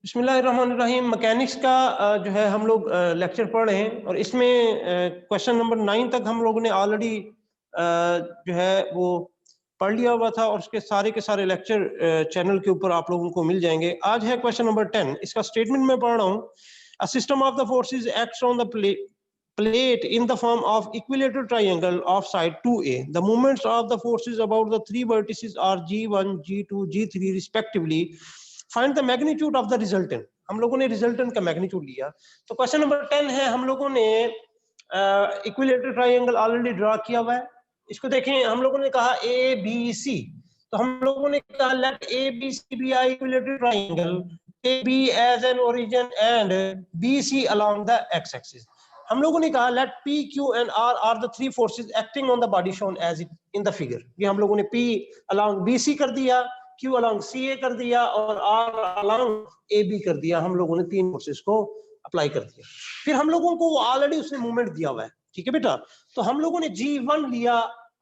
बिस्मिल्लाहिर्रहमानिर्रहीम। मैकेनिक्स का जो है हम लोग लेक्चर पढ़ रहे हैं और इसमें क्वेश्चन नंबर 9 तक हम लोगों ने ऑलरेडी जो है वो पढ़ लिया हुआ था और उसके सारे लेक्चर चैनल के ऊपर आप लोगों को मिल जाएंगे। आज है क्वेश्चन नंबर 10। इसका स्टेटमेंट मैं पढ़ रहा हूँ। A system of the forces acts on the plate in the form of equilateral triangle of side 2a. The moments of the forces about the three vertices are g1, g2, g3 respectively. Find the magnitude of the resultant. हम लोगों ने resultant का magnitude लिया। तो question number 10 है, हम लोगों ने इक्विलेटरल ट्रायंगल ऑलरेडी ड्रा किया हुआ है। इसको देखें, हम लोगों ने कहा ए बी सी, तो हम लोगों ने कहा let A B C be a equilateral triangle, A B as an origin and B C along the X axis. हम लोगों ने कहा let P Q and R are the three forces acting on the body shown as it in the figure. ये हम लोगों ने P along B C कर दिया, क्यू अलोंग सी ए कर दिया और आर अलोंग ए बी कर दिया। हम लोगों ने तीन फोर्सेस को अप्लाई कर दिया। फिर हम लोगों को ऑलरेडी उसने मूवमेंट दिया हुआ है, ठीक है बेटा। तो हम लोगों ने G1 लिया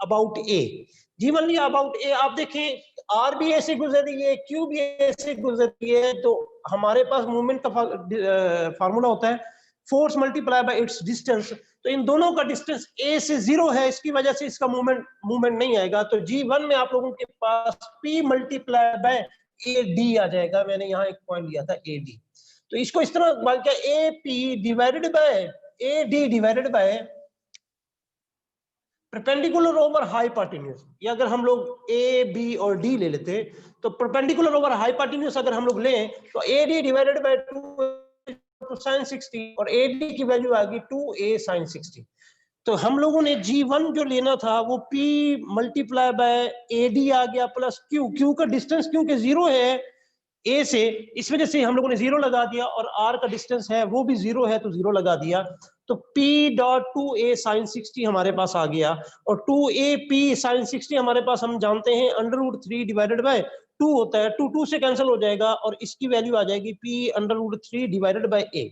अबाउट ए, G1 लिया अबाउट ए। आप देखें आर भी ऐसे गुजर रही है, क्यू भी ऐसे गुजर रही है, तो हमारे पास मूवमेंट का फार्मूला होता है force multiply by it's distance. तो इन दोनों का डिस्टेंस ए से 0 है, इसकी वजह से इसका मूवमेंट नहीं आएगा। तो G1 में आप लोगों के पास P multiply by A D आ जाएगा। मैंने यहाँ एक पॉइंट लिया था ए डी, तो इसको इस तरह मान के A P divided by A D divided by perpendicular over hypotenuse. ये अगर हम लोग ए बी और डी ले लेते तो परपेंडिकुलर ओवर हाइपोटेन्यूज अगर हम लोग लें तो A D divided by 2 sin 60 और ए डी की वैल्यू आ गई 2a sin 60। तो हम लोगों ने G1 जो लेना था वो P multiply by A D आ गया प्लस क्यू। क्यू का डिस्टेंस क्योंकि 0 है ए से, इस वजह से हम लोगों ने 0 लगा दिया, और आर का डिस्टेंस है वो भी 0 है तो 0 लगा दिया। तो P डॉट 2a sin 60 हमारे पास आ गया, और 2a P sin 60 हमारे पास हम जानते हैं √3 डिवाइडेड बाय 2 होता है। 2 से कैंसिल हो जाएगा और इसकी वैल्यू आ जाएगी P √3 डिवाइडेड बाय a।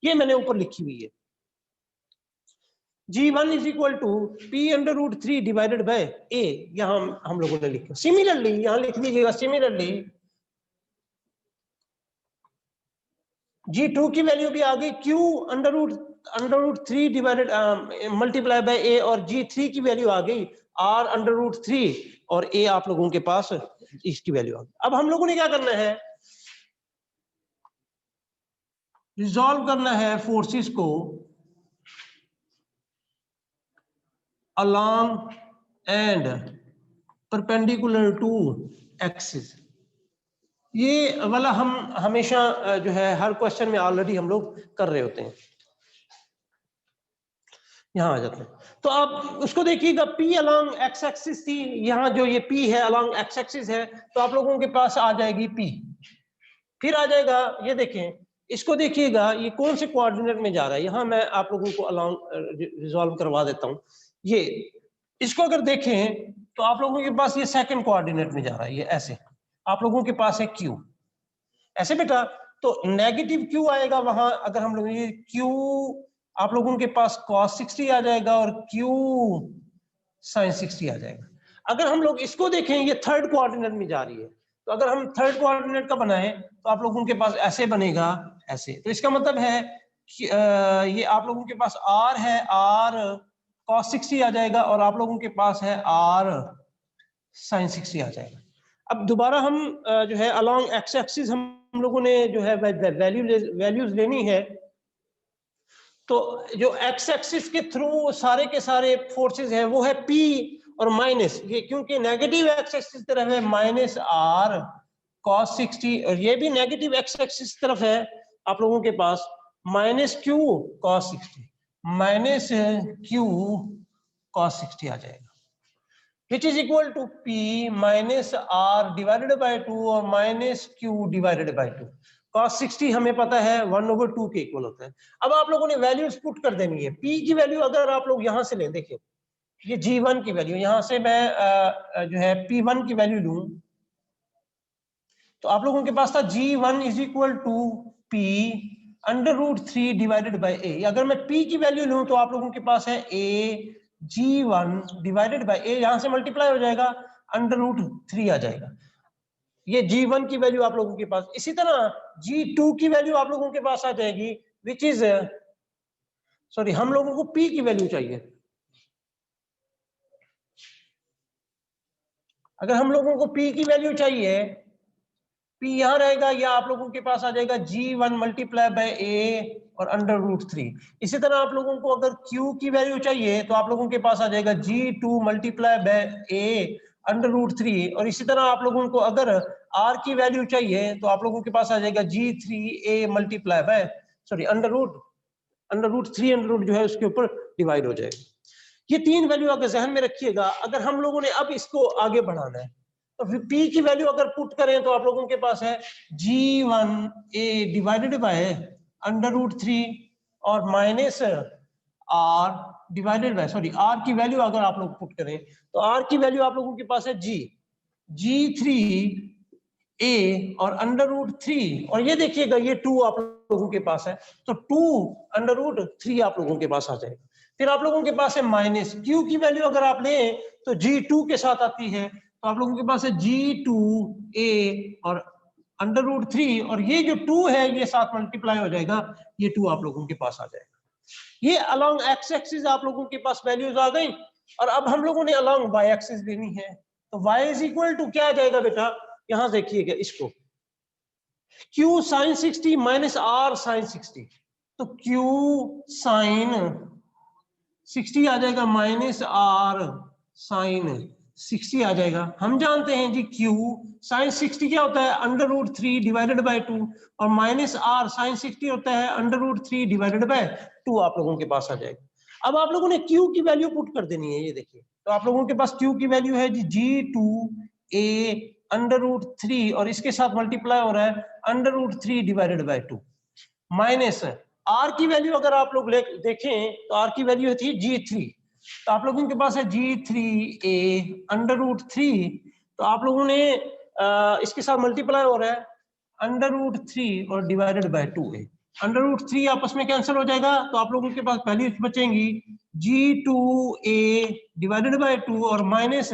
ये मैंने ऊपर लिखी हुई है। G1 is equal to P √3 divided by a, यहां हम लोगों ने लिखा। सिमिलरली यहां लिख दीजिएगा, सिमिलरली G2 की वैल्यू भी आ गई Q √3 divided multiply by a, और G3 की वैल्यू आ गई R √3 और a आप लोगों के पास इसकी वैल्यू आ गई। अब हम लोगों ने क्या करना है, रिजॉल्व करना है फोर्सेस को along and perpendicular to axis. ये वाला हम हमेशा जो है हर क्वेश्चन में ऑलरेडी हम लोग कर रहे होते हैं। यहां आ जाते हैं तो आप उसको देखिएगा, P अलोंग एक्स एक्सिस थी, यहाँ जो ये P है अलोंग एक्स एक्सिस है, तो आप लोगों के पास आ जाएगी P। फिर आ जाएगा, ये देखें इसको देखिएगा, ये कौन से कोऑर्डिनेट में जा रहा है। यहाँ मैं आप लोगों को अलोंग रिजॉल्व करवा देता हूँ। ये इसको अगर देखें तो आप लोगों के पास ये सेकंड कोऑर्डिनेट में जा रहा है, ये ऐसे आप लोगों के पास है Q ऐसे बेटा। तो नेगेटिव Q आएगा वहां, अगर हम लोग ये Q आप लोगों के पास cos 60 आ जाएगा और Q sin 60 आ जाएगा। अगर हम लोग इसको देखें, ये थर्ड कोऑर्डिनेट में जा रही है, तो अगर हम थर्ड कोऑर्डिनेट का बनाएं तो आप लोगों के पास ऐसे बनेगा, ऐसे। तो इसका मतलब है कि ये आप लोगों के पास R है, R cos 60 आ जाएगा, और आप लोगों के पास है R sin 60 आ जाएगा। अब दोबारा हम जो है अलोंग एक्स एक्सिस हम लोगों ने जो है वैल्यूज लेनी है। तो जो एक्स एक्सिस के थ्रू सारे के सारे फोर्सेस हैं वो है P और माइनस, ये क्योंकि नेगेटिव एक्स एक्सिस तरफ है माइनस R cos 60, और ये भी नेगेटिव एक्स एक्सिस तरफ है आप लोगों के पास minus Q cos 60, minus Q cos 60 आ जाएगा, which is equal to P minus R divided by 2 और minus Q divided by 2। cos 60 हमें पता है 1/2 के इक्वल होता है। अब आप लोगों ने वैल्यूज पुट कर देनी है। P की वैल्यू अगर आप लोग यहां से लें, देखिए ये G1 की वैल्यू, यहां से मैं जो है P1 की वैल्यू लूं, तो आप लोगों के पास था G1 is equal to P √3 divided by a। अगर मैं P की वैल्यू लूं तो आप लोगों के पास है a G1 divided by a, यहां से मल्टीप्लाई हो जाएगा √3 आ जाएगा। ये G1 की वैल्यू आप लोगों के पास, इसी तरह G2 की वैल्यू आप लोगों के पास आ जाएगी, विच इज सॉरी, हम लोगों को P की वैल्यू चाहिए। अगर हम लोगों को P की वैल्यू चाहिए, P यहां रहेगा, या आप लोगों के पास आ जाएगा G1 मल्टीप्लाई बाय A और √3। इसी तरह आप लोगों को अगर Q की वैल्यू चाहिए तो आप लोगों के पास आ जाएगा G2 मल्टीप्लाई बाय A √3। और इसी तरह आप लोगों को अगर R की वैल्यू चाहिए तो आप लोगों के पास आ जाएगा G3A मल्टीप्लाई बाय सॉरी √3 जो है उसके ऊपर डिवाइड हो जाएगा। ये तीन वैल्यू अगर जहन में रखिएगा। अगर हम लोगों ने अब इसको आगे बढ़ाना है तो फिर P की वैल्यू अगर पुट करें तो आप लोगों के पास है G1A डिवाइडेड बाय √3 और minus R divided by sorry R की वैल्यू अगर आप लोग पुट करें तो R की वैल्यू आप लोगों के पास है G3A और √3 और ये देखिएगा ये 2 आप लोगों के पास है तो 2 √3 आप लोगों के पास आ जाएगा। फिर आप लोगों के पास है माइनस Q की वैल्यू अगर आप लें तो G2 के साथ आती है तो आप लोगों के पास है G2A और √3 और ये जो 2 है ये साथ मल्टीप्लाई हो जाएगा, ये 2 आप लोगों के पास आ जाएगा। ये अलोंग एक्स एक्सिस आप लोगों के पास वैल्यूज आ गई और अब हम लोगों ने अलोंग वाई एक्सिस लेनी है तो y इज इक्वल टू क्या आ जाएगा बेटा, यहां देखिएगा इसको Q sin 60 minus R sin 60 तो Q sin 60 आ जाएगा माइनस R sin 60 आ जाएगा। हम जानते हैं जी Q sin 60 क्या होता है √3 डिवाइडेड बाय 2 और माइनस R sin 60 होता है √3 डिवाइडेड बाय 2 आप लोगों के पास आ जाएगा। अब आप लोगों ने Q की वैल्यू पुट कर देनी है, ये देखिए तो आप लोगों के पास Q की वैल्यू है जी G2A √3 और इसके साथ मल्टीप्लाई हो रहा है √3 डिवाइडेड बाय 2 माइनस R की वैल्यू अगर आप लोग देखें तो R की वैल्यू थी G3 तो आप लोगों के पास है G3A √3 तो आप लोगों ने इसके साथ मल्टीप्लाई हो रहा है √3 और डिवाइडेड बाय 2A √3 आपस में कैंसिल हो जाएगा तो आप लोगों के पास वैल्यू बचेंगी G2A डिवाइडेड बाय 2 और माइनस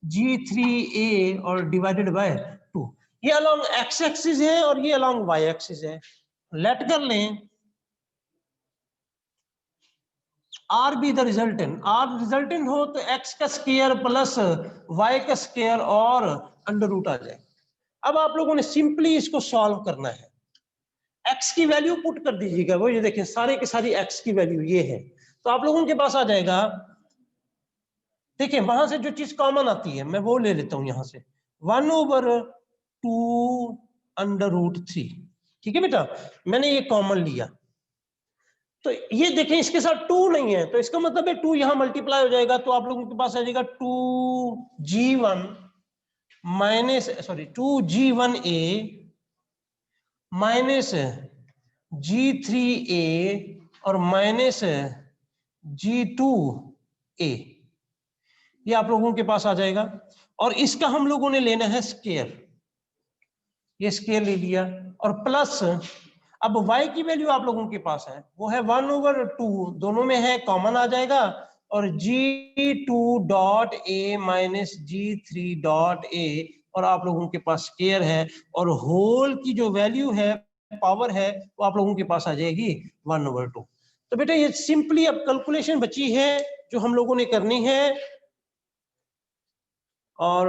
G3A और डिवाइडेड बाय 2। ये अलोंग एक्स एक्सिस है और ये अलोंग वाई एक्सिस है। लेट कर लें R be the resultant, R resultant हो तो x का स्क्वायर प्लस y का स्क्वायर और √ आ जाए। अब आप लोगों ने सिंपली इसको सॉल्व करना है, x की वैल्यू पुट कर दीजिएगा, वो ये देखें सारे के सारी x की वैल्यू ये है तो आप लोगों के पास आ जाएगा, देखिए वहां से जो चीज कॉमन आती है मैं वो ले लेता हूं यहां से 1/2 √3, ठीक है बेटा, मैंने ये कॉमन लिया तो ये देखें इसके साथ 2 नहीं है तो इसका मतलब है 2 यहां मल्टीप्लाई हो जाएगा तो आप लोगों के पास आ जाएगा 2G1 minus sorry 2G1A minus G3A और माइनस G2A, ये आप लोगों के पास आ जाएगा और इसका हम लोगों ने लेना है स्क्वायर, ये स्क्वायर ले लिया और प्लस अब y की वैल्यू आप लोगों के पास है वो है 1/2, दोनों में है कॉमन आ जाएगा और G2.A माइनस G3.A और आप लोगों के पास स्क्वायर है और होल की जो वैल्यू है पावर है वो आप लोगों के पास आ जाएगी 1/2। तो बेटा ये सिंपली अब कैलकुलेशन बची है जो हम लोगों ने करनी है और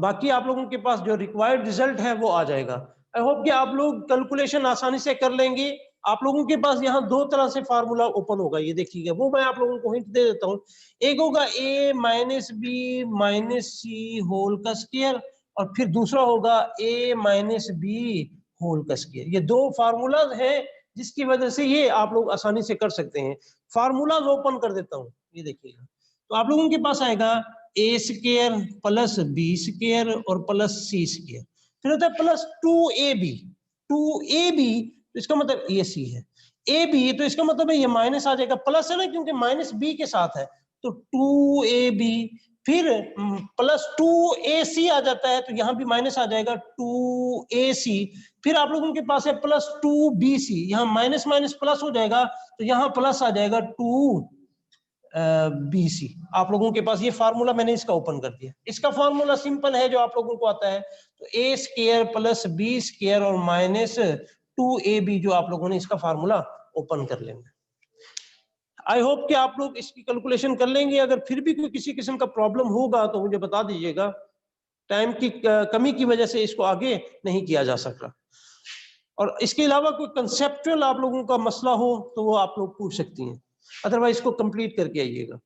बाकी आप लोगों के पास जो रिक्वायर्ड रिजल्ट है वो आ जाएगा। आई होप कि आप लोग कैलकुलेशन आसानी से कर लेंगे। आप लोगों के पास यहाँ दो तरह से फार्मूला ओपन होगा, ये देखिएगा वो मैं आप लोगों को हिंट दे देता हूँ। एक होगा a minus B minus C whole का स्क्वायर और फिर दूसरा होगा a माइनस बी होल का स्क्वायर। ये दो फार्मूलाज हैं जिसकी वजह से ये आप लोग आसानी से कर सकते हैं। फार्मूलाज ओपन कर देता हूँ, ये देखिएगा तो आप लोगों के पास आएगा a square plus b square और प्लस c स्क्वायर, फिर होता है प्लस 2ab, 2ab तो इसका मतलब ये c है, ab तो इसका मतलब है ये माइनस आ जाएगा, प्लस है ना क्योंकि माइनस b के साथ है तो 2ab, फिर प्लस 2ac आ जाता है तो यहां भी माइनस आ जाएगा 2ac, फिर आप लोगों के पास है प्लस 2bc, यहां माइनस माइनस प्लस हो जाएगा तो यहां प्लस आ जाएगा 2 बी सी। आप लोगों के पास ये फार्मूला मैंने इसका ओपन कर दिया। इसका फार्मूला सिंपल है जो आप लोगों को आता है, तो ए स्क्वायर प्लस बी स्क्वायर और माइनस 2ab, जो आप लोगों ने इसका फार्मूला ओपन कर लेना। आई होप कि आप लोग इसकी कैलकुलेशन कर लेंगे। अगर फिर भी कोई किसी किस्म का प्रॉब्लम होगा तो मुझे बता दीजिएगा, टाइम की कमी की वजह से इसको आगे नहीं किया जा सका। और इसके अलावा कोई कंसेप्चुअल आप लोगों का मसला हो तो वो आप लोग पूछ सकती हैं, अदरवाइज इसको कंप्लीट करके आइएगा।